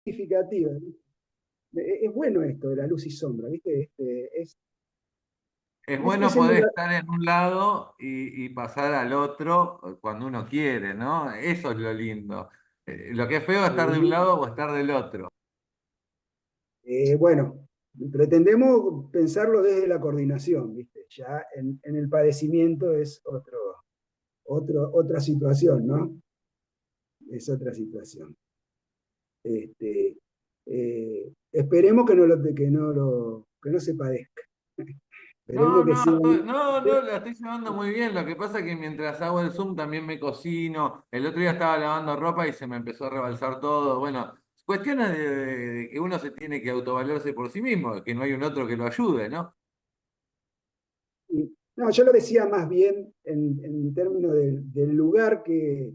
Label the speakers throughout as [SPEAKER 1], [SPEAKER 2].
[SPEAKER 1] significativa. Es bueno esto de la luz y sombra, ¿viste?
[SPEAKER 2] Es
[SPEAKER 1] Es
[SPEAKER 2] bueno
[SPEAKER 1] el
[SPEAKER 2] poder
[SPEAKER 1] lugar.
[SPEAKER 2] estar en un lado y pasar al otro cuando uno quiere, ¿no? Eso es lo lindo. Lo que es feo es estar de un lado o estar del otro.
[SPEAKER 1] Bueno, pretendemos pensarlo desde la coordinación, ¿viste? Ya en el padecimiento es otra situación, ¿no? Es otra situación. Este, esperemos que no se padezca.
[SPEAKER 2] No,
[SPEAKER 1] Esperemos que
[SPEAKER 2] no,
[SPEAKER 1] siga.
[SPEAKER 2] no, la estoy llevando muy bien. Lo que pasa es que mientras hago el Zoom también me cocino. El otro día estaba lavando ropa y se me empezó a rebalsar todo. Bueno, cuestiones de que uno se tiene que autovalorarse por sí mismo, que no hay un otro que lo ayude, ¿no?
[SPEAKER 1] No, yo lo decía más bien en términos del lugar que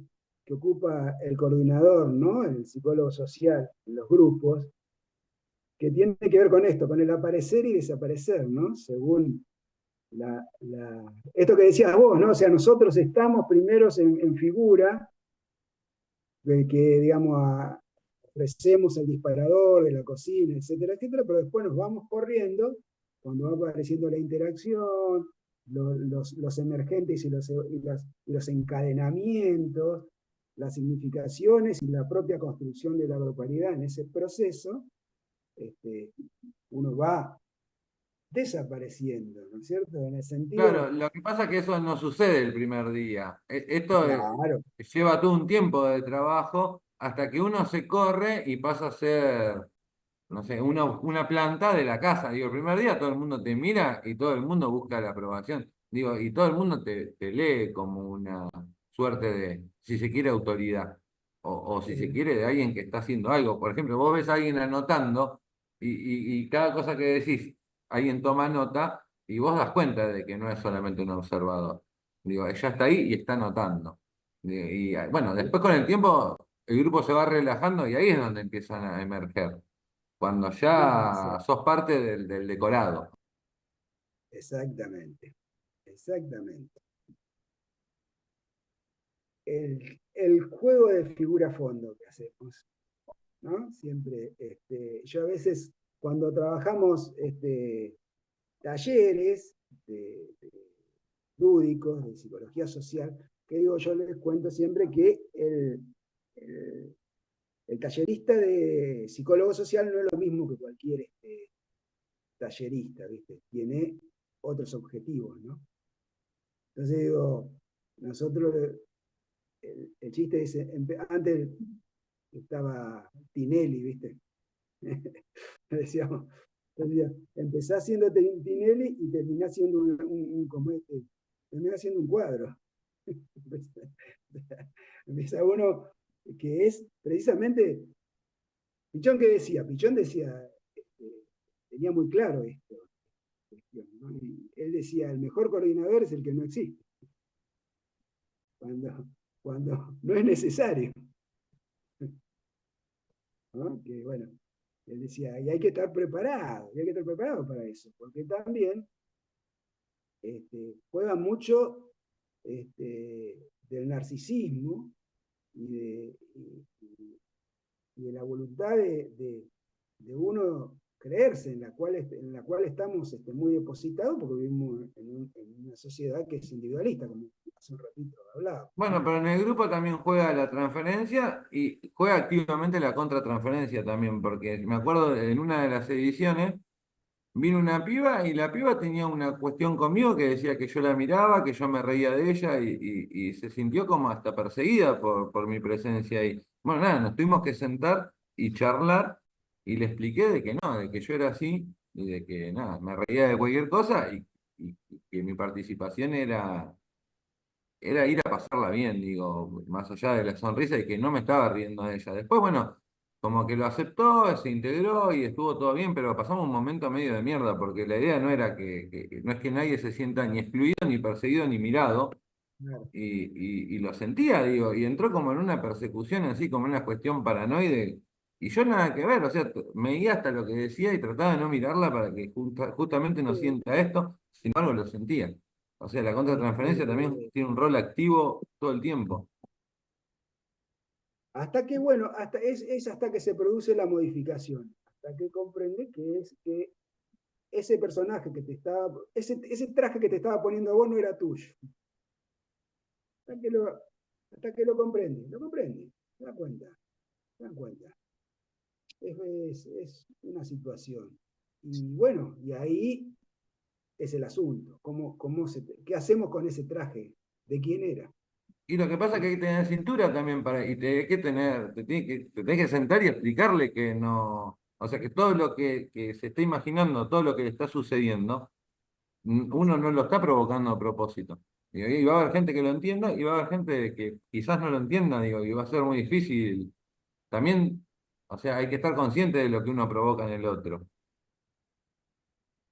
[SPEAKER 1] ocupa el coordinador, ¿no? El psicólogo social en los grupos, que tiene que ver con esto, con el aparecer y desaparecer, ¿no? Según esto que decías vos, ¿no? O sea, nosotros estamos primeros en figura, de que, digamos, ofrecemos el disparador de la cocina, etcétera, etcétera, pero después nos vamos corriendo cuando va apareciendo la interacción, los emergentes y los encadenamientos, las significaciones y la propia construcción de la grupalidad en ese proceso, este, uno va desapareciendo, ¿no es cierto? En el
[SPEAKER 2] Claro,
[SPEAKER 1] sentido,
[SPEAKER 2] lo que pasa es que eso no sucede el primer día. Esto
[SPEAKER 1] claro,
[SPEAKER 2] lleva todo un tiempo de trabajo hasta que uno se corre y pasa a ser, no sé, una planta de la casa. Digo, el primer día todo el mundo te mira y todo el mundo busca la aprobación. Digo, y todo el mundo te lee como una suerte de, si se quiere, autoridad. O si se
[SPEAKER 1] eh,
[SPEAKER 2] quiere, de alguien que está haciendo algo. Por ejemplo, vos ves a alguien anotando y cada cosa que decís, alguien toma nota y vos das cuenta de que no es solamente un observador. Digo, ella está ahí y está anotando. Bueno, después con el tiempo el grupo se va relajando y ahí es donde empiezan a emerger cuando ya sos parte del decorado.
[SPEAKER 1] exactamente, exactamente. El juego de figura-fondo que hacemos, ¿no? Siempre, yo a veces cuando trabajamos talleres lúdicos de psicología social, que digo, yo les cuento siempre que el, el tallerista de psicólogo social no es lo mismo que cualquier tallerista, ¿viste? Tiene otros objetivos, ¿no? Entonces digo, nosotros, el chiste dice, antes estaba Tinelli, ¿viste? Decíamos, decía, empezás siendo Tinelli y terminás siendo como terminás siendo un cuadro. Empieza uno que es precisamente, Pichón decía, tenía muy claro esto, ¿no? Y él decía, el mejor coordinador es el que no existe, cuando, cuando no es necesario, ¿no? Que bueno, él decía, y hay que estar preparado, y hay que estar preparado para eso, porque también juega mucho del narcisismo y de la voluntad de uno creerse, en la cual estamos muy depositados porque vivimos en una sociedad que es individualista, como hace un ratito hablaba.
[SPEAKER 2] Bueno, pero en el grupo también juega la transferencia y juega activamente la contratransferencia también, porque me acuerdo en una de las ediciones vino una piba y la piba tenía una cuestión conmigo que decía que yo la miraba, que yo me reía de ella y se sintió como hasta perseguida por mi presencia ahí. Bueno, nada, nos tuvimos que sentar y charlar y le expliqué de que no, de que yo era así y de que nada, me reía de cualquier cosa y que mi participación era ir a pasarla bien, digo, más allá de la sonrisa y que no me estaba riendo de ella. Después, bueno, como que lo aceptó, se integró y estuvo todo bien, pero pasamos un momento medio de mierda, porque la idea no era que no es que nadie se sienta ni excluido, ni perseguido, ni mirado,
[SPEAKER 1] Claro.
[SPEAKER 2] y lo sentía, digo, y entró como en una persecución, así como en una cuestión paranoide, y yo nada que ver, o sea, me guía hasta lo que decía y trataba de no mirarla para que justamente no sienta esto, sin embargo lo sentía. O sea, la contratransferencia también tiene un rol activo todo el tiempo.
[SPEAKER 1] Hasta que, bueno, es hasta que se produce la modificación, hasta que comprende que es que ese personaje que te estaba, ese traje que te estaba poniendo a vos no era tuyo. Hasta que lo, hasta que lo comprende, se da cuenta, se dan cuenta. Es una situación. Y bueno, y ahí es el asunto. ¿Qué hacemos con ese traje? ¿De quién era?
[SPEAKER 2] Y lo que pasa es que hay que tener cintura también para, y te hay que tener, te tenés que sentar y explicarle que no, o sea que todo lo que se está imaginando, todo lo que le está sucediendo, uno no lo está provocando a propósito. Y va a haber gente que lo entienda y va a haber gente que quizás no lo entienda, digo, y va a ser muy difícil. También, o sea, hay que estar consciente de lo que uno provoca en el otro.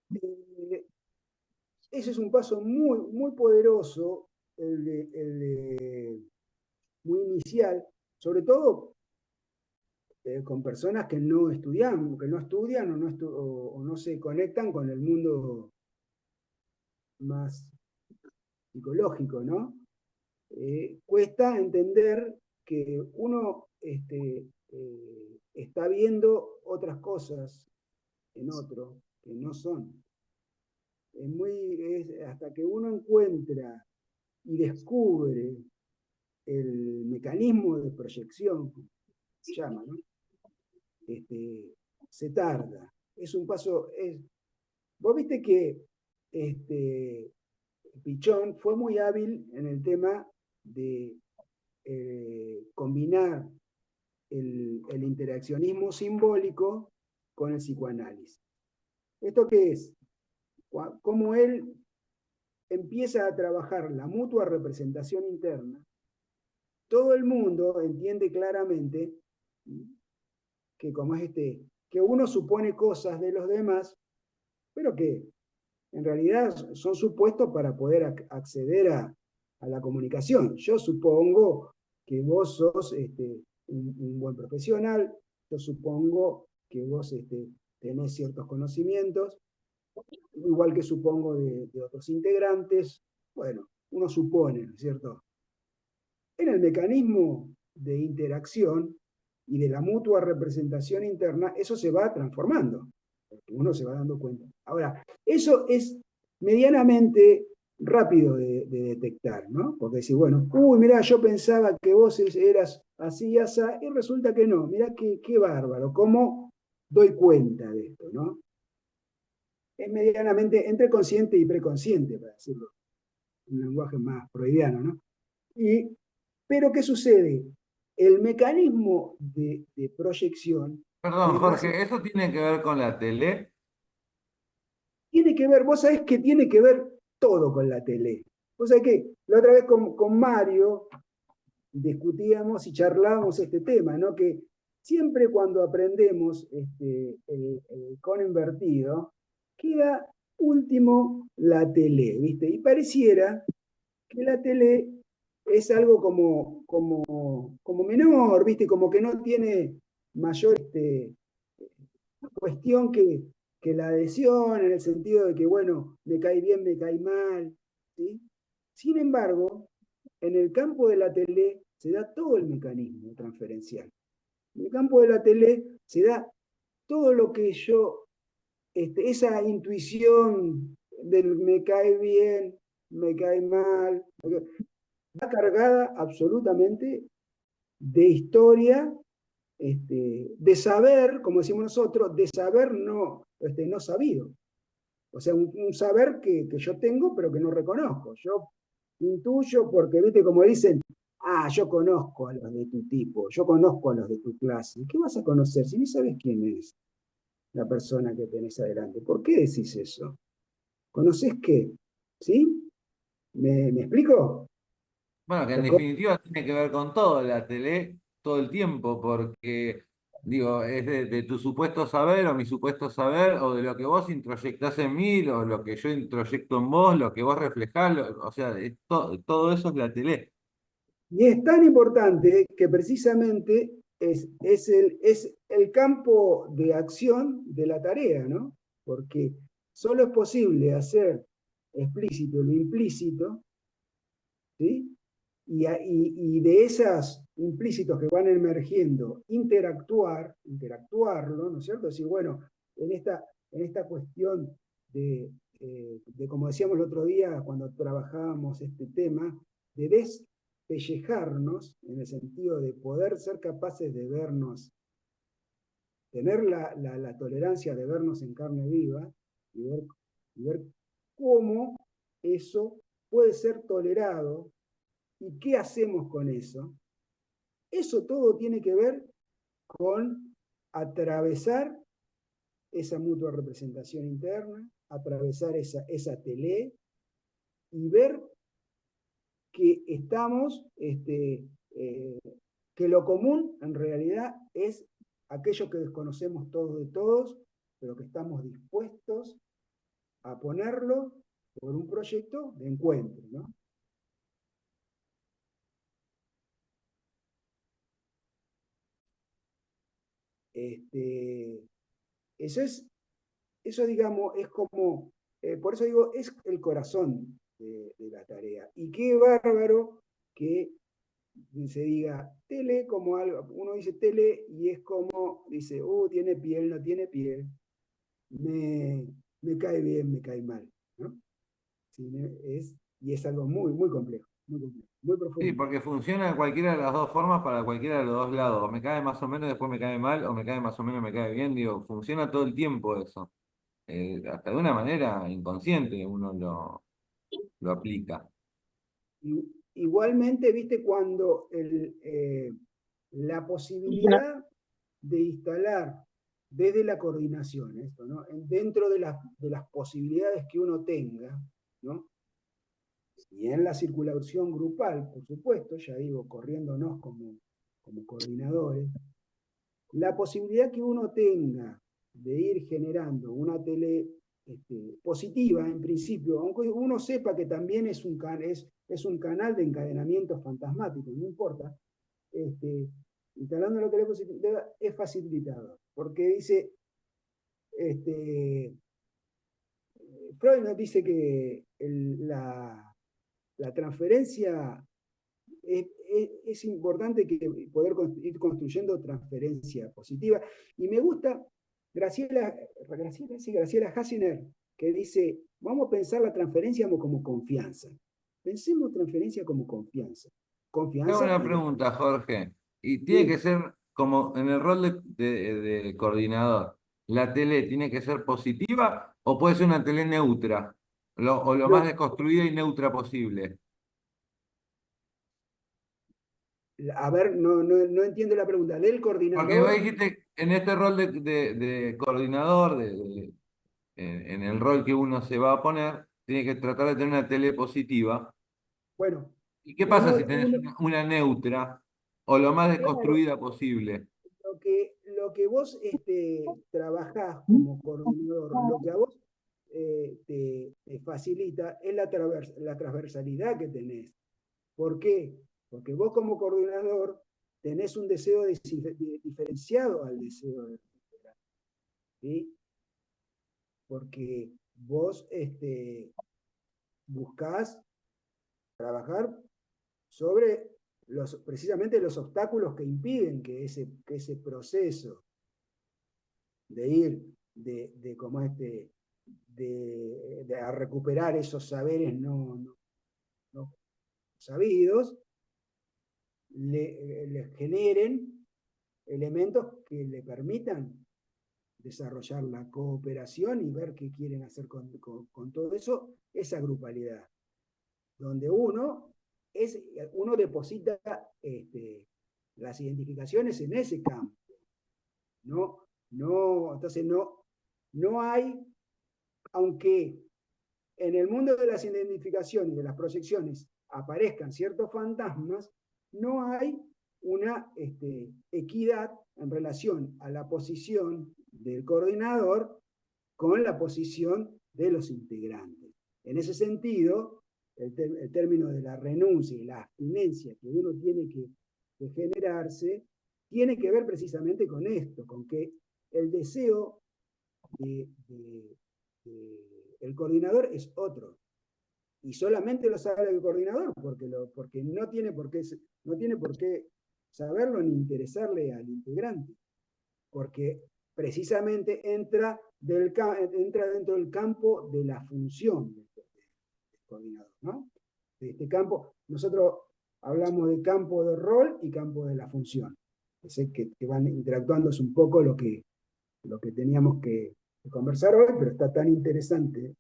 [SPEAKER 1] Eh, Ese es un paso muy, muy poderoso, muy inicial, sobre todo con personas que no estudian, o no se conectan con el mundo más psicológico, ¿no? Cuesta entender que uno está viendo otras cosas en otro que no son. Hasta que uno encuentra y descubre el mecanismo de proyección, se llama, ¿no? Se tarda. Es un paso. Vos viste que Pichón fue muy hábil en el tema de combinar el interaccionismo simbólico con el psicoanálisis. ¿Esto qué es? Cómo él empieza a trabajar la mutua representación interna, todo el mundo entiende claramente que como es que uno supone cosas de los demás, pero que en realidad son supuestos para poder acceder a la comunicación. Yo supongo que vos sos un buen profesional, yo supongo que vos tenés ciertos conocimientos, igual que supongo de otros integrantes. Bueno, uno supone, ¿no es cierto? En el mecanismo de interacción y de la mutua representación interna, eso se va transformando, porque uno se va dando cuenta. Ahora, eso es medianamente rápido de detectar, ¿no? Porque decir, bueno, uy, mirá, yo pensaba que vos eras así y así, y resulta que no, mirá qué bárbaro, cómo doy cuenta de esto, ¿no? Es medianamente entre consciente y preconsciente, para decirlo en un lenguaje más freudiano, ¿no? Pero ¿qué sucede? El mecanismo de proyección
[SPEAKER 2] Perdón,
[SPEAKER 1] es más,
[SPEAKER 2] Jorge, ¿eso tiene que ver con la tele?
[SPEAKER 1] tiene que ver, vos sabés que tiene que ver todo con la tele. Vos sabés que la otra vez con Mario discutíamos y charlábamos este tema, ¿no? Que siempre cuando aprendemos el cono invertido, queda último la tele, ¿viste? Y pareciera que la tele es algo como menor, ¿viste? Como que no tiene mayor cuestión que la adhesión, en el sentido de que, bueno, me cae bien, me cae mal, ¿sí? Sin embargo, en el campo de la tele se da todo el mecanismo transferencial. En el campo de la tele se da todo lo que yo, esa intuición del me cae bien, me cae mal, va cargada absolutamente de historia, de saber, como decimos nosotros, de saber no sabido. O sea, un saber que yo tengo, pero que no reconozco. Yo intuyo porque, viste, como dicen, yo conozco a los de tu tipo, yo conozco a los de tu clase. ¿Qué vas a conocer si no sabes quién es la persona que tenés adelante? ¿Por qué decís eso? ¿Conoces qué? ¿Sí? ¿Me explico?
[SPEAKER 2] Bueno, que en definitiva tiene que ver con todo la tele todo el tiempo, porque digo, es de tu supuesto saber o mi supuesto saber, o de lo que vos introyectás en mí, o lo que yo introyecto en vos, lo que vos reflejás, o sea, todo eso es la tele.
[SPEAKER 1] Y es tan importante que precisamente es el campo de acción de la tarea, ¿no? Porque solo es posible hacer explícito lo implícito, ¿sí? Y de esas implícitos que van emergiendo, interactuarlo, ¿no es cierto? Es decir, bueno, en esta cuestión de, como decíamos el otro día cuando trabajábamos este tema, de despellejarnos, en el sentido de poder ser capaces de vernos, tener la tolerancia de vernos en carne viva y ver cómo eso puede ser tolerado y qué hacemos con eso. Eso todo tiene que ver con atravesar esa mutua representación interna, atravesar esa tele y ver que estamos, que lo común en realidad es aquello que desconocemos todos de todos, pero que estamos dispuestos a ponerlo por un proyecto de encuentro, ¿no? Este, eso es, eso digamos, es como, por eso digo, es el corazón de la tarea. Y qué bárbaro que se diga tele como algo, uno dice tele y es como, dice, tiene piel, no tiene piel, me, me cae bien, me cae mal, ¿no? Sí, y es algo muy, muy complejo, muy complejo, muy
[SPEAKER 2] Sí,
[SPEAKER 1] profundo.
[SPEAKER 2] porque funciona de cualquiera de las dos formas para cualquiera de los dos lados. O me cae más o menos, después me cae mal, o me cae más o menos, me cae bien. Digo, funciona todo el tiempo eso. Hasta de una manera inconsciente uno lo aplica.
[SPEAKER 1] Igualmente, viste, cuando la posibilidad de instalar desde la coordinación, esto, ¿no? Dentro de las posibilidades que uno tenga, ¿no? Y en la circulación grupal, por supuesto, ya digo, corriéndonos como coordinadores, la posibilidad que uno tenga de ir generando una tele positiva en principio, aunque uno sepa que también es un canal de encadenamiento fantasmático, no importa, instalando la tele positiva es facilitador, porque dice, este, Freud nos dice que la transferencia es importante poder ir construyendo transferencia positiva. Y me gusta Graciela Hassiner, que dice, vamos a pensar la transferencia como confianza. Pensemos transferencia como confianza.
[SPEAKER 2] Tengo
[SPEAKER 1] Confianza
[SPEAKER 2] una
[SPEAKER 1] y
[SPEAKER 2] pregunta, Jorge. ¿Y tiene que
[SPEAKER 1] sí,
[SPEAKER 2] ser como en el rol de coordinador? ¿La tele tiene que ser positiva o puede ser una tele neutra? O lo más
[SPEAKER 1] no,
[SPEAKER 2] desconstruida y neutra posible.
[SPEAKER 1] a ver, no entiendo la pregunta. Del
[SPEAKER 2] Porque vos
[SPEAKER 1] coordinador,
[SPEAKER 2] dijiste en este rol de coordinador, en el rol que uno se va a poner, tiene que tratar de tener una tele positiva.
[SPEAKER 1] bueno,
[SPEAKER 2] ¿Y qué pasa
[SPEAKER 1] uno,
[SPEAKER 2] si tenés
[SPEAKER 1] uno
[SPEAKER 2] una neutra o lo más
[SPEAKER 1] claro,
[SPEAKER 2] desconstruida posible?
[SPEAKER 1] lo que vos trabajás como coordinador, lo que a vos te facilita es la transversalidad que tenés. ¿Por qué? Porque vos como coordinador tenés un deseo diferenciado al deseo de liderar, ¿sí? Porque vos buscás trabajar sobre precisamente los obstáculos que impiden que ese proceso de ir como a recuperar esos saberes no sabidos, le generen elementos que le permitan desarrollar la cooperación y ver qué quieren hacer con todo eso, esa grupalidad, donde uno deposita las identificaciones en ese campo. Entonces no hay, aunque en el mundo de las identificaciones, de las proyecciones, aparezcan ciertos fantasmas, no hay una equidad en relación a la posición del coordinador con la posición de los integrantes. En ese sentido, el término de la renuncia y la abstinencia que uno tiene que generarse, tiene que ver precisamente con esto, con que el deseo el coordinador es otro. Y solamente lo sabe el coordinador, porque no tiene por qué saberlo ni interesarle al integrante, porque precisamente entra dentro del campo de la función del coordinador, ¿no? De este campo, nosotros hablamos de campo de rol y campo de la función, que van interactuando, es un poco lo que teníamos que conversar hoy, pero está tan interesante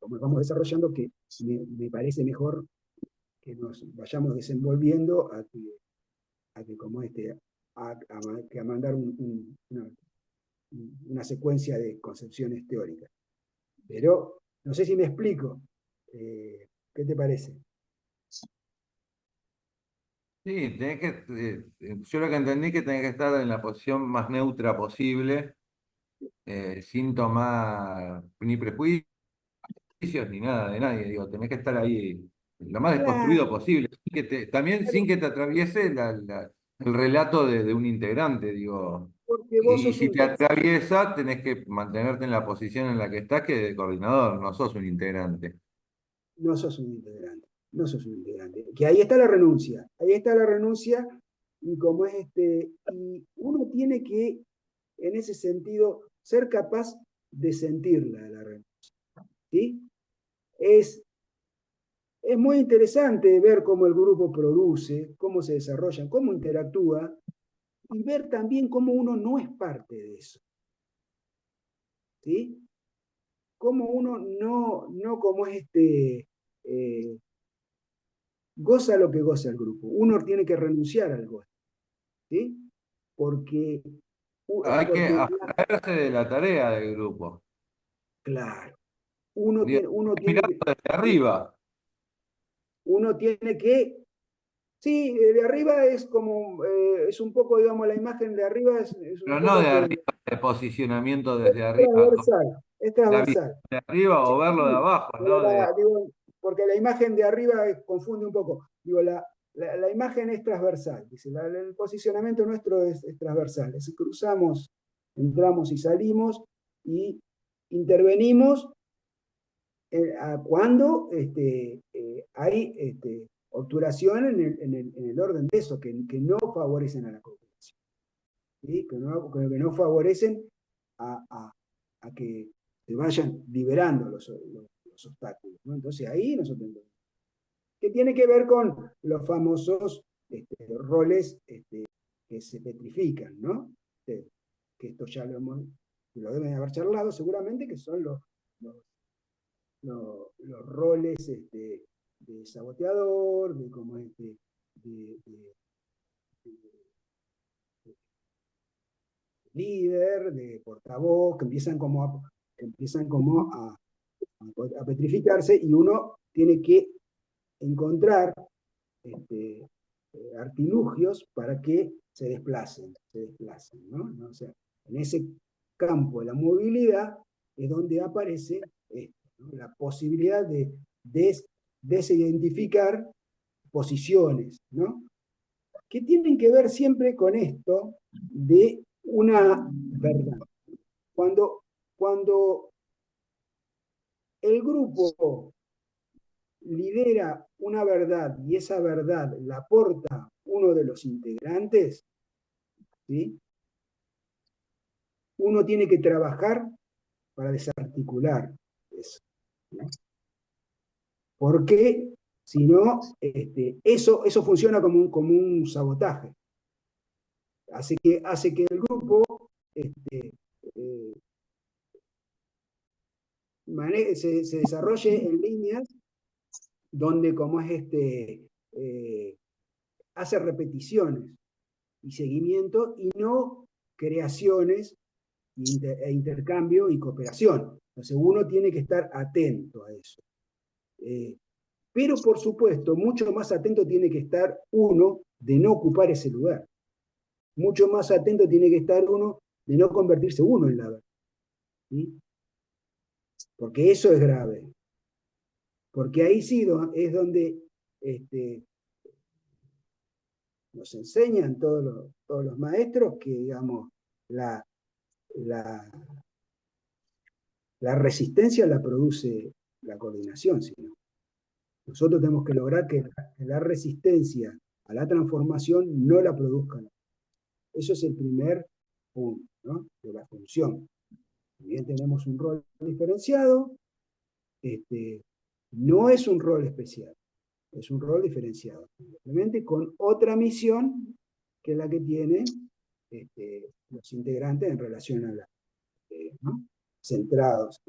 [SPEAKER 1] como vamos desarrollando que me parece mejor que nos vayamos desenvolviendo a que como a mandar una secuencia de concepciones teóricas. Pero no sé si me explico. ¿Qué te parece?
[SPEAKER 2] Sí, yo lo que entendí que tenés que estar en la posición más neutra posible, sin tomar ni prejuicios ni nada de nadie, digo, tenés que estar ahí lo más desconstruido
[SPEAKER 1] Claro,
[SPEAKER 2] posible, también sin que te atraviese el relato de un integrante, digo,
[SPEAKER 1] porque vos
[SPEAKER 2] y
[SPEAKER 1] sos
[SPEAKER 2] si
[SPEAKER 1] un,
[SPEAKER 2] te atraviesa, tenés que mantenerte en la posición en la que estás, que de coordinador, no sos un integrante.
[SPEAKER 1] no sos un integrante, no sos un integrante. Que ahí está la renuncia, y como es y uno tiene que, en ese sentido, ser capaz de sentirla, la renuncia. ¿Sí? Es, es muy interesante ver cómo el grupo produce, cómo se desarrolla, cómo interactúa, y ver también cómo uno no es parte de eso. ¿Sí? Cómo uno no como es goza lo que goza el grupo. Uno tiene que renunciar al gozo. ¿Sí? Porque,
[SPEAKER 2] Hay que
[SPEAKER 1] porque
[SPEAKER 2] abstraerse de la tarea del grupo.
[SPEAKER 1] claro,
[SPEAKER 2] Digo,
[SPEAKER 1] uno tiene
[SPEAKER 2] mirando
[SPEAKER 1] que,
[SPEAKER 2] desde arriba,
[SPEAKER 1] uno tiene que, sí, de arriba es como, es un poco, digamos, la imagen de arriba es un
[SPEAKER 2] pero no
[SPEAKER 1] poco
[SPEAKER 2] de
[SPEAKER 1] que
[SPEAKER 2] arriba, de posicionamiento
[SPEAKER 1] es
[SPEAKER 2] desde arriba,
[SPEAKER 1] transversal, es
[SPEAKER 2] la visión
[SPEAKER 1] transversal.
[SPEAKER 2] de arriba
[SPEAKER 1] Sí,
[SPEAKER 2] o verlo de
[SPEAKER 1] sí,
[SPEAKER 2] abajo,
[SPEAKER 1] pero
[SPEAKER 2] ¿no?
[SPEAKER 1] digo, porque la imagen de arriba confunde un poco. Digo, la imagen es transversal, dice, el posicionamiento nuestro es transversal. Es cruzamos, entramos y salimos y intervenimos cuando hay obturación en el orden de eso, que no favorecen a la cooperación, ¿sí? Que no favorecen a que se vayan liberando los obstáculos, ¿no? Entonces ahí nosotros entendemos. Que tiene que ver con los famosos roles que se petrifican, ¿no? Que esto ya lo deben haber charlado seguramente, que son los, los roles de saboteador, de como de líder, de portavoz, que empiezan como a petrificarse, y uno tiene que encontrar artilugios para que se desplacen, ¿no? ¿No? O sea, en ese campo de la movilidad es donde aparece esto, ¿no? La posibilidad de desidentificar posiciones, ¿no? Que tienen que ver siempre con esto de una verdad. Cuando el grupo lidera una verdad y esa verdad la aporta uno de los integrantes, ¿sí? Uno tiene que trabajar para desarticular eso, ¿no? Porque si no, eso funciona como un sabotaje. Hace que el grupo eh, se desarrolle en líneas donde como es hace repeticiones y seguimiento y no creaciones intercambio y cooperación. Entonces uno tiene que estar atento a eso. Pero por supuesto, mucho más atento tiene que estar uno de no ocupar ese lugar. Mucho más atento tiene que estar uno de no convertirse uno en la verdad. ¿Sí? Porque eso es grave. Porque ahí sí es donde nos enseñan todos los maestros que, digamos, la, la, la resistencia la produce la coordinación, ¿sí? Nosotros tenemos que lograr que la resistencia a la transformación no la produzcan. Eso es el primer punto, ¿no? De la función. Bien, tenemos un rol diferenciado, no es un rol especial, es un rol diferenciado, simplemente con otra misión que es la que tienen los integrantes en relación a la, ¿no? Centrados.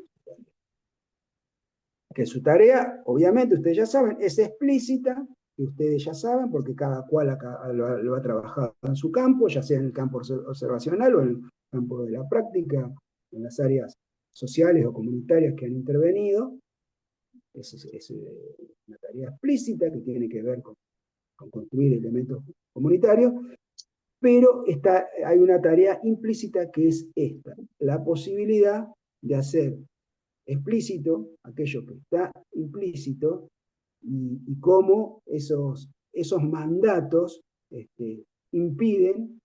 [SPEAKER 1] Que su tarea, obviamente, ustedes ya saben, es explícita, que ustedes ya saben, porque cada cual lo ha trabajado en su campo, ya sea en el campo observacional o en el campo de la práctica, en las áreas sociales o comunitarias que han intervenido. Es una tarea explícita que tiene que ver con construir elementos comunitarios, pero hay una tarea implícita que es esta, la posibilidad de hacer explícito aquello que está implícito y cómo esos mandatos impiden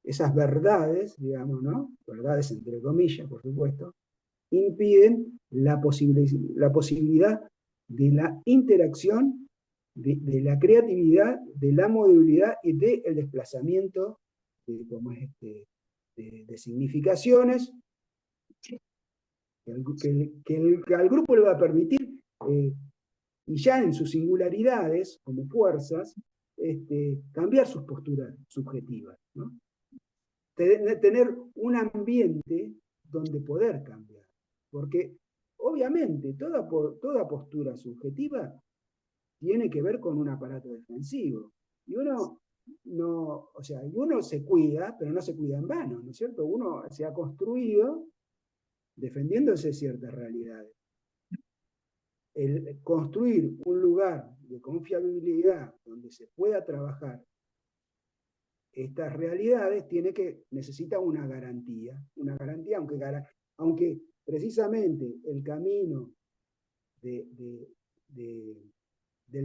[SPEAKER 1] esas verdades, digamos, ¿no? Verdades entre comillas, por supuesto, impiden la posibilidad de la interacción, de la creatividad, de la movilidad y del desplazamiento de significaciones que al grupo le va a permitir, y ya en sus singularidades, como fuerzas, cambiar sus posturas subjetivas, ¿no? Tener un ambiente donde poder cambiar. Porque obviamente toda postura subjetiva tiene que ver con un aparato defensivo. Y uno uno se cuida, pero no se cuida en vano, ¿no es cierto? Uno se ha construido defendiéndose ciertas realidades. El construir un lugar de confiabilidad donde se pueda trabajar estas realidades necesita una garantía, aunque precisamente el camino del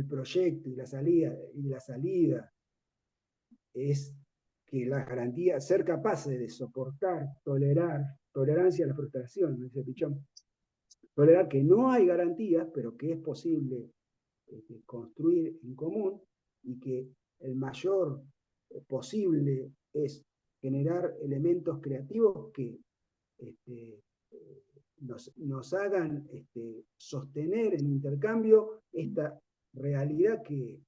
[SPEAKER 1] proyecto y la salida es que la garantía, ser capaces de soportar, tolerancia a la frustración, ¿no? Dice Pichón, tolerar que no hay garantías, pero que es posible construir en común y que el mayor posible es generar elementos creativos que nos hagan sostener en intercambio esta realidad que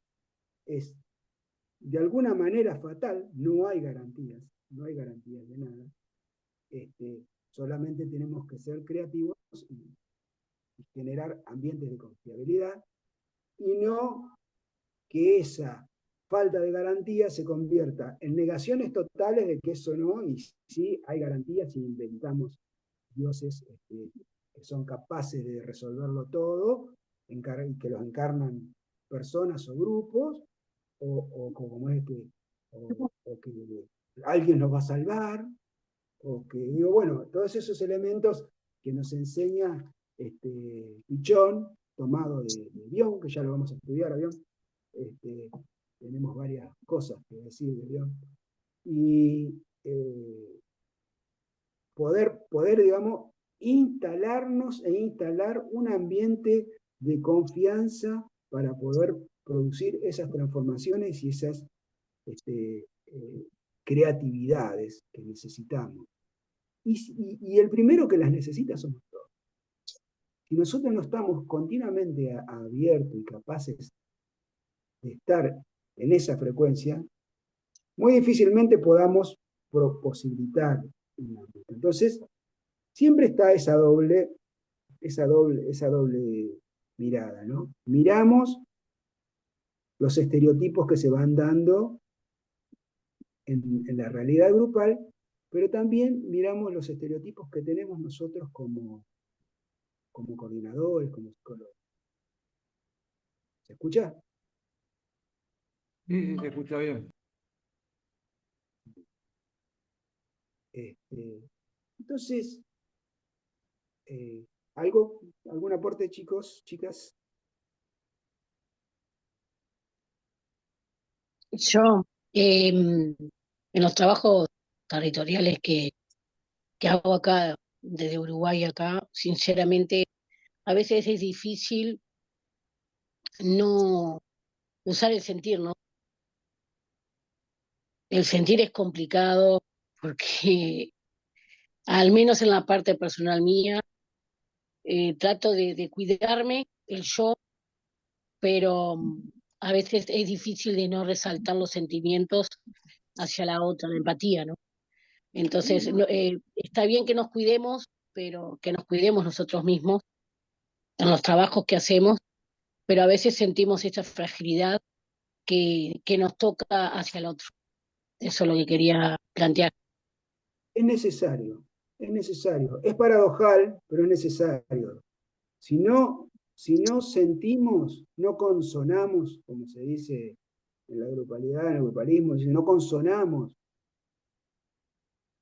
[SPEAKER 1] es de alguna manera fatal. No hay garantías de nada. Solamente tenemos que ser creativos y generar ambientes de confiabilidad y no que esa falta de garantía se convierta en negaciones totales de que eso no, y sí hay garantías y inventamos dioses que son capaces de resolverlo todo y que los encarnan personas o grupos, o como o que alguien nos va a salvar, o que digo, bueno, todos esos elementos que nos enseña Pichón, tomado de Bion, que ya lo vamos a estudiar a Bion. Tenemos varias cosas que decir de Bion. Y poder, digamos, instalarnos e instalar un ambiente de confianza para poder producir esas transformaciones y esas creatividades que necesitamos. Y el primero que las necesita somos todos. Si nosotros no estamos continuamente abiertos y capaces de estar en esa frecuencia, muy difícilmente podamos posibilitar una ruta. Entonces, siempre está esa doble mirada, ¿no? Miramos los estereotipos que se van dando en la realidad grupal, pero también miramos los estereotipos que tenemos nosotros como coordinadores, como psicólogos. ¿Se escucha?
[SPEAKER 2] Sí, se escucha bien.
[SPEAKER 1] Entonces, ¿algún aporte, chicos, chicas?
[SPEAKER 3] Yo, en los trabajos territoriales que hago acá, desde Uruguay acá, sinceramente, a veces es difícil no usar el sentir, ¿no? El sentir es complicado porque, al menos en la parte personal mía, trato de cuidarme, el yo, pero a veces es difícil de no resaltar los sentimientos hacia la otra, la empatía, ¿no?
[SPEAKER 1] Sí,
[SPEAKER 3] Entonces,
[SPEAKER 1] no,
[SPEAKER 3] está bien que nos cuidemos, pero que nos cuidemos nosotros mismos en los trabajos que hacemos, pero a veces sentimos esta fragilidad que nos toca hacia el otro. Eso es lo que quería plantear.
[SPEAKER 1] es necesario, es necesario. Es paradojal, pero es necesario. Si no sentimos, no consonamos, como se dice en la grupalidad, en el grupalismo, si no consonamos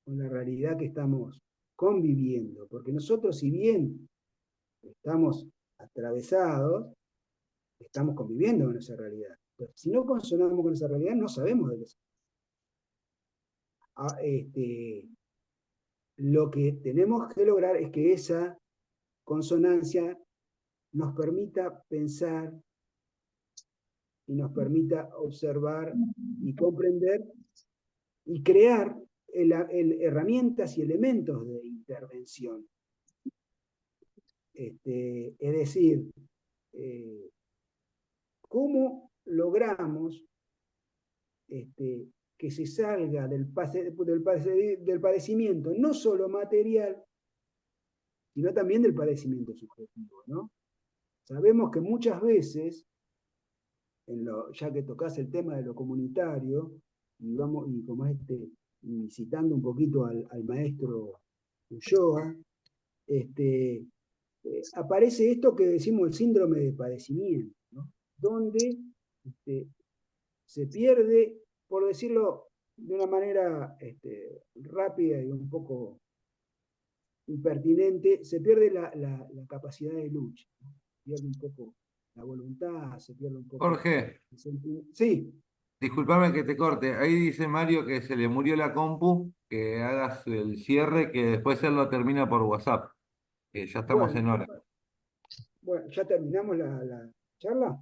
[SPEAKER 1] con la realidad que estamos conviviendo, porque nosotros, si bien estamos atravesados, estamos conviviendo con esa realidad. Pero si no consonamos con esa realidad, no sabemos de qué se trata. Lo que tenemos que lograr es que esa consonancia nos permita pensar y nos permita observar y comprender y crear herramientas y elementos de intervención. Es decir, ¿cómo logramos que se salga del padecimiento, no solo material, sino también del padecimiento subjetivo, ¿no? Sabemos que muchas veces, ya que tocas el tema de lo comunitario, y como y citando un poquito al maestro Ulloa, aparece esto que decimos el síndrome de padecimiento, ¿no? Donde se pierde, por decirlo de una manera rápida y un poco impertinente, se pierde la capacidad de lucha, ¿no? Se pierde un poco la voluntad, se pierde un poco
[SPEAKER 2] Jorge,
[SPEAKER 1] el sentimiento. Sí,
[SPEAKER 2] discúlpame que te corte. Ahí dice Mario que se le murió la compu, que hagas el cierre, que después él lo termina por WhatsApp, que ya estamos
[SPEAKER 1] bueno,
[SPEAKER 2] en hora.
[SPEAKER 1] bueno, ya terminamos la charla.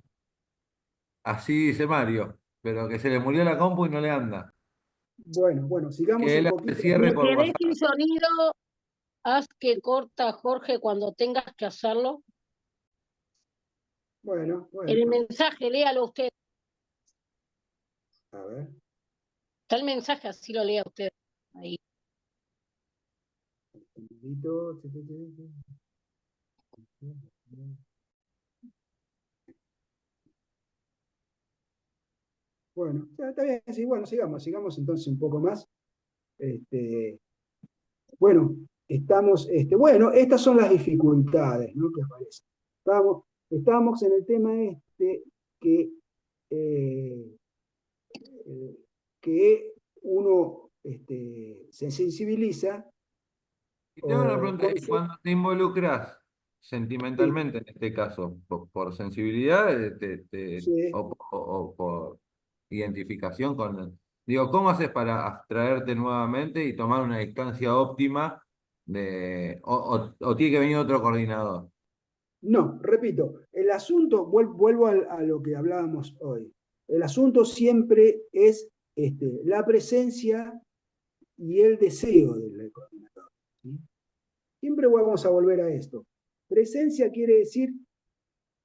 [SPEAKER 2] Así dice Mario, pero que se le murió la compu y no le anda.
[SPEAKER 1] Bueno, bueno, sigamos
[SPEAKER 2] Que
[SPEAKER 1] un
[SPEAKER 2] él haga el
[SPEAKER 1] poquito.
[SPEAKER 2] cierre
[SPEAKER 3] Me
[SPEAKER 2] por
[SPEAKER 3] quedé sin
[SPEAKER 2] WhatsApp.
[SPEAKER 3] sonido. Haz que corta, Jorge, cuando tengas que hacerlo.
[SPEAKER 1] Bueno,
[SPEAKER 3] En el
[SPEAKER 1] bueno,
[SPEAKER 3] mensaje, léalo usted.
[SPEAKER 1] a ver.
[SPEAKER 3] Está el mensaje, así lo lea usted. Ahí.
[SPEAKER 1] Un momentito. Bueno, está bien, sí, bueno, sigamos entonces un poco más. Este, bueno, bueno, estas son las dificultades, ¿no? Que aparecen. Estamos en el tema que, eh, eh, que uno se sensibiliza
[SPEAKER 2] Y te hago una pregunta,
[SPEAKER 1] con
[SPEAKER 2] y cuando te involucras
[SPEAKER 1] sí,
[SPEAKER 2] sentimentalmente, en este caso, por sensibilidad
[SPEAKER 1] sí.
[SPEAKER 2] o por identificación con... Digo, ¿cómo haces para abstraerte nuevamente y tomar una distancia óptima o tiene que venir otro coordinador?
[SPEAKER 1] No, repito, el asunto, vuelvo a lo que hablábamos hoy. El asunto siempre es la presencia y el deseo del coordinador, ¿sí? Siempre vamos a volver a esto. Presencia quiere decir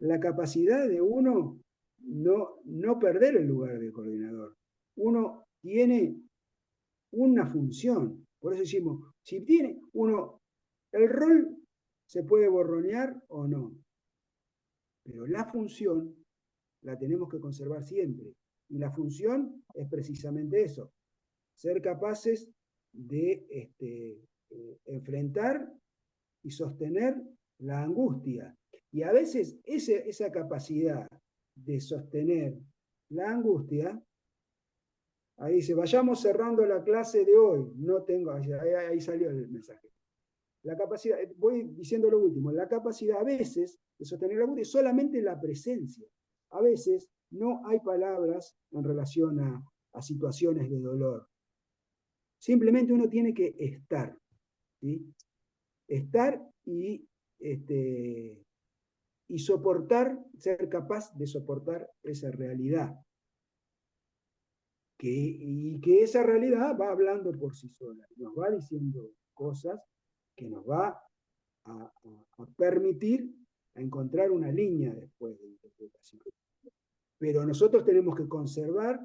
[SPEAKER 1] la capacidad de uno no perder el lugar de coordinador. Uno tiene una función. Por eso decimos, si tiene uno, el rol se puede borronear o no, pero la función la tenemos que conservar siempre. Y la función es precisamente eso, ser capaces de enfrentar y sostener la angustia. Y a veces esa capacidad de sostener la angustia, ahí dice, vayamos cerrando la clase de hoy. No tengo, ahí salió el mensaje. La capacidad, voy diciendo lo último, la capacidad a veces de sostener la angustia es solamente la presencia. A veces no hay palabras en relación a situaciones de dolor. Simplemente uno tiene que estar, ¿sí? Estar y este, y ser capaz de soportar esa realidad. Y que esa realidad va hablando por sí sola, nos va diciendo cosas que nos va a permitir encontrar una línea después de interpretación. Pero nosotros tenemos que conservar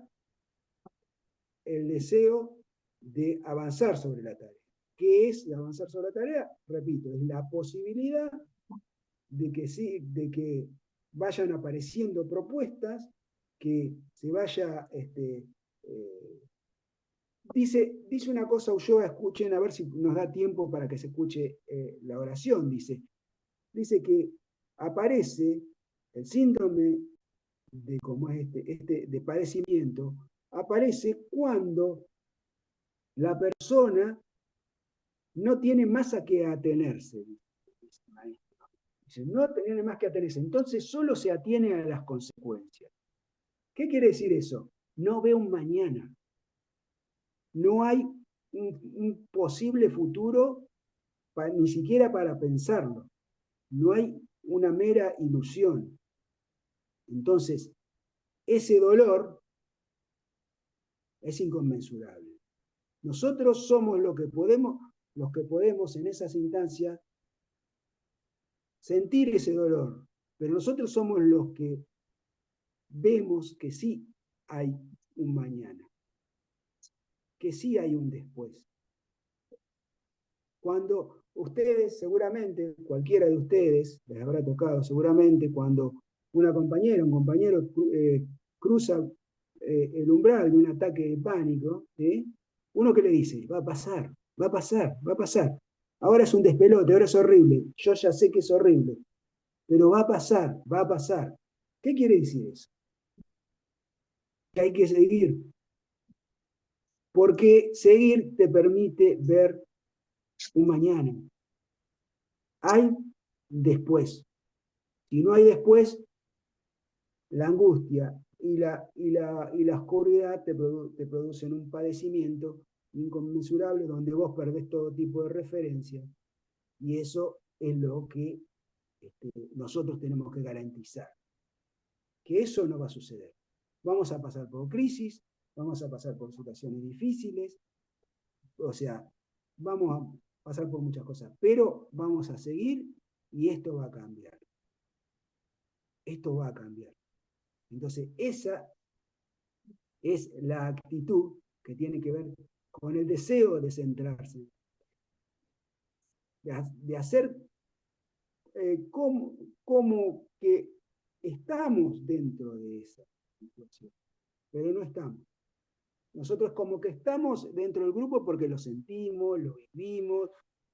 [SPEAKER 1] el deseo de avanzar sobre la tarea. ¿Qué es avanzar sobre la tarea? Repito, es la posibilidad de que, sí, de que vayan apareciendo propuestas, que se vaya... dice una cosa Ulloa, escuchen, a ver si nos da tiempo para que se escuche la oración, dice que aparece el síndrome de, como es de padecimiento, aparece cuando la persona no tiene más a qué atenerse. Dice, no tiene más que atenerse, entonces solo se atiene a las consecuencias. ¿Qué quiere decir eso? No ve un mañana. No hay un posible futuro ni siquiera para pensarlo. No hay una mera ilusión. Entonces, ese dolor es inconmensurable. Nosotros somos los que podemos en esas instancias sentir ese dolor, pero nosotros somos los que vemos que sí hay un mañana, que sí hay un después. Cuando ustedes, seguramente, cualquiera de ustedes, les habrá tocado seguramente, cuando una compañera, un compañero cruza el umbral de un ataque de pánico, ¿sí? Uno que le dice, va a pasar, va a pasar, va a pasar. Ahora es un despelote, ahora es horrible. Yo ya sé que es horrible, pero va a pasar, va a pasar. ¿Qué quiere decir eso? Que hay que seguir. Porque seguir te permite ver un mañana. Hay después. Si no hay después, la angustia y la oscuridad te producen un padecimiento inconmensurable donde vos perdés todo tipo de referencia. Y eso es lo que nosotros tenemos que garantizar. Que eso no va a suceder. Vamos a pasar por crisis, vamos a pasar por situaciones difíciles, o sea, vamos a pasar por muchas cosas, pero vamos a seguir y esto va a cambiar. Esto va a cambiar. Entonces, esa es la actitud que tiene que ver con el deseo de centrarse, de hacer como que estamos dentro de esa situación, pero no estamos. Nosotros como que estamos dentro del grupo porque lo sentimos, lo vivimos,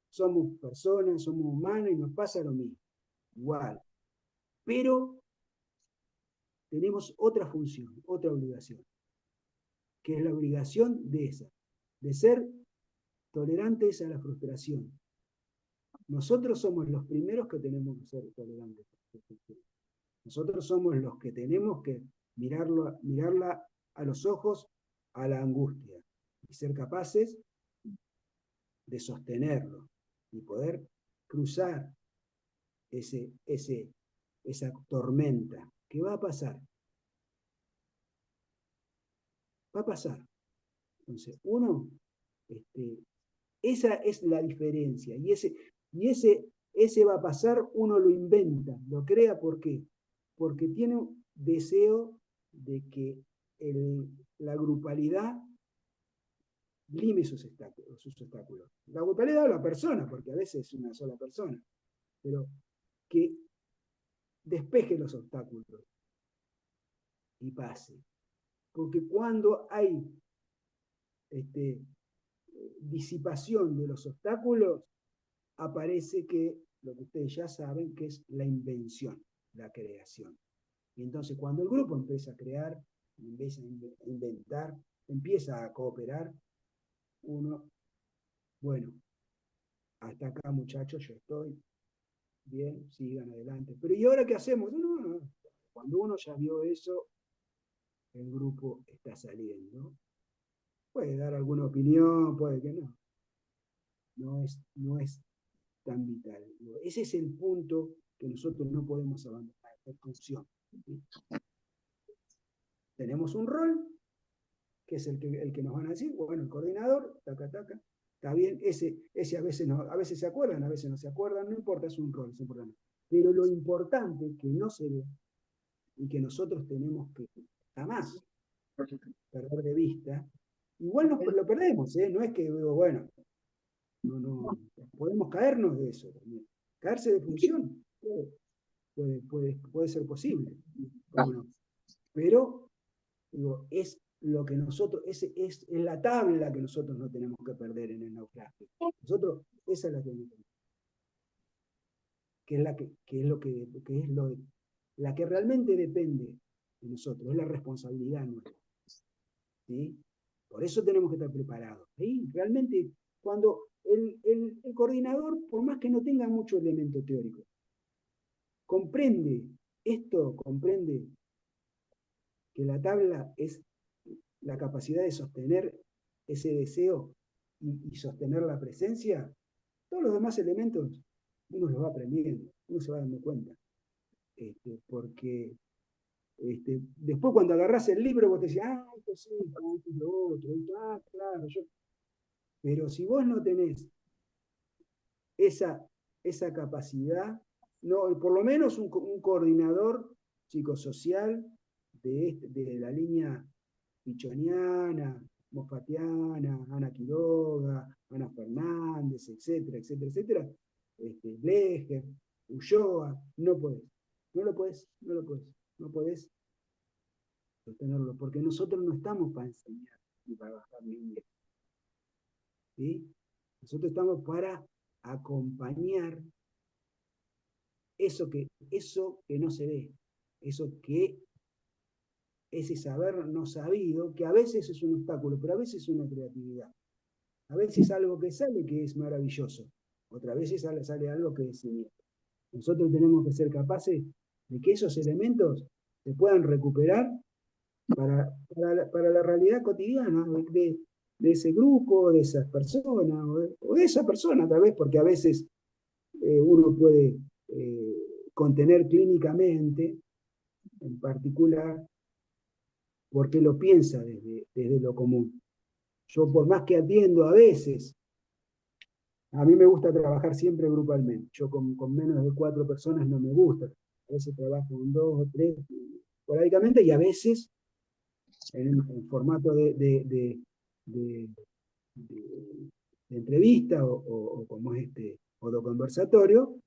[SPEAKER 1] somos personas, somos humanos y nos pasa lo mismo, igual. Pero tenemos otra función, otra obligación, que es la obligación de ser tolerantes a la frustración. Nosotros somos los primeros que tenemos que ser tolerantes a la frustración. Nosotros somos los que tenemos que mirarla a los ojos a la angustia y ser capaces de sostenerlo y poder cruzar esa tormenta que va a pasar. Va a pasar. Entonces, esa es la diferencia. Y ese va a pasar, uno lo inventa, lo crea, ¿por qué? Porque tiene un deseo de que la grupalidad lime sus obstáculos. La grupalidad de la persona, porque a veces es una sola persona, pero que despeje los obstáculos y pase. Porque cuando hay disipación de los obstáculos, aparece que lo que ustedes ya saben, que es la invención, la creación. Y entonces cuando el grupo empieza a crear, empieza a inventar, empieza a cooperar, uno, bueno, hasta acá muchachos, yo estoy, bien, sigan adelante. Pero ¿y ahora qué hacemos? No. Cuando uno ya vio eso, el grupo está saliendo. Puede dar alguna opinión, puede que no. No es tan vital. Ese es el punto que nosotros no podemos abandonar, es función. ¿Sí? Tenemos un rol, que es el que nos van a decir, bueno, el coordinador, taca, taca, está bien, ese a veces, no, a veces se acuerdan, a veces no se acuerdan, no importa, es un rol, es importante. Pero lo importante que no se ve y que nosotros tenemos que jamás perder de vista, igual lo perdemos, no es que digo, bueno, no, podemos caernos de eso también. Caerse de función puede ser posible, bueno, pero digo, es lo que nosotros, es la tabla que nosotros no tenemos que perder en el naufragio. Nosotros, esa es la que es la que es lo que es la que realmente depende de nosotros, es la responsabilidad nuestra. ¿Sí? Por eso tenemos que estar preparados. ¿Sí? Realmente, cuando el coordinador, por más que no tenga mucho elemento teórico, comprende que la tabla es la capacidad de sostener ese deseo y sostener la presencia, todos los demás elementos uno los va aprendiendo, uno se va dando cuenta. Porque después cuando agarrás el libro vos te decís, esto sí, esto es lo otro, claro, pero si vos no tenés esa capacidad, no, por lo menos un coordinador psicosocial de la línea pichoniana, mofatiana, Ana Quiroga, Ana Fernández, etcétera, etcétera, etcétera, Blecher, Ulloa, no podés sostenerlo, porque nosotros no estamos para enseñar ni para bajar líneas, ¿sí? Nosotros estamos para acompañar eso que no se ve, ese saber no sabido, que a veces es un obstáculo, pero a veces es una creatividad. A veces algo que sale que es maravilloso, otras veces sale algo que es siniestro. Nosotros tenemos que ser capaces de que esos elementos se puedan recuperar para la realidad cotidiana de ese grupo, de esas personas, o de esa persona tal vez, porque a veces uno puede contener clínicamente, en particular, porque lo piensa desde lo común. Yo por más que atiendo a veces, a mí me gusta trabajar siempre grupalmente. Yo con menos de 4 personas no me gusta. A veces trabajo con 2 o 3, esporádicamente, y a veces en formato de entrevista o como o de conversatorio,